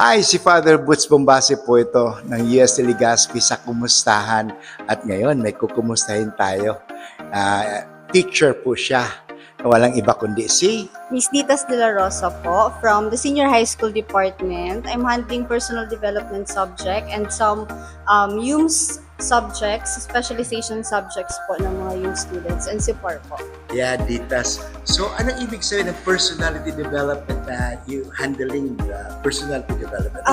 Ay, si Father Butch Bombase po ito ng UST Legazpi sa Kumustahan. At ngayon, may kukumustahin tayo. Teacher po siya. Walang iba kundi si... Miss Ditas de la Rosa po from the Senior High School Department. I'm handling personal development subject and some UMS subjects, specialization subjects po ng mga UM students and support po. Yeah, Ditas. So, anong ibig sabihin ng personality development na you handling the personality development?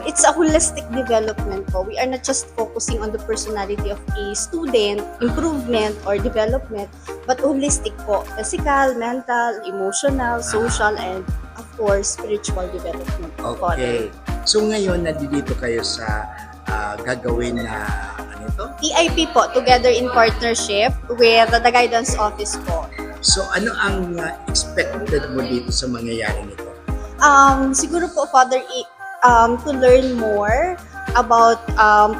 It's a holistic development po. We are not just focusing on the personality of a student, improvement or development, but holistic po. Physical, mental, emotional, social, and of course, spiritual development po. Okay. So, ngayon, nandito kayo sa gagawin na ano ito? TIP po, together in partnership with the guidance office po. So, ano ang expected mo dito sa mangyayari nito? Siguro po, Father, to learn more about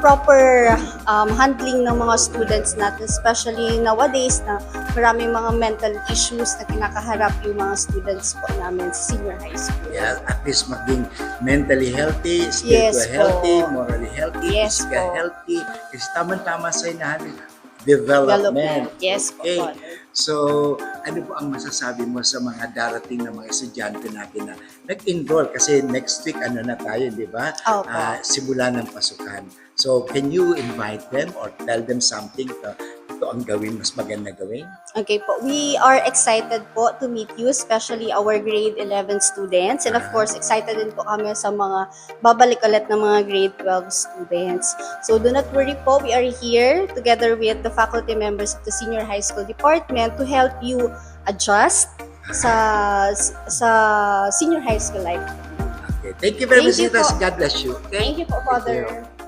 proper handling ng mga students natin, especially nowadays na maraming mga mental issues na kinakaharap yung mga students po namin sa senior high school. Yeah, at least maging mentally healthy, spiritually Yes, healthy, po. morally healthy, Yes, physical po. healthy. Kasi tama-tama sa inahalin. Development. Yes po, Okay. Father. So, ano po ang masasabi mo sa mga darating na mga estudyante natin na nag-enroll? Kasi next week, ano na tayo, di ba? Opo. Simula ng pasukan. So, can you invite them or tell them something na ito ang gawin, mas maganda gawin? Okay po, we are excited po to meet you, especially our grade 11 students. And of course, excited din po kami sa mga babalik ulit ng mga grade 12 students. So do not worry po, we are here together with the faculty members of the Senior High School Department to help you adjust sa senior high school life. Okay. Thank you very much, Thank you Sitas. po. God bless you. Okay? Thank you po, Thank you. Father.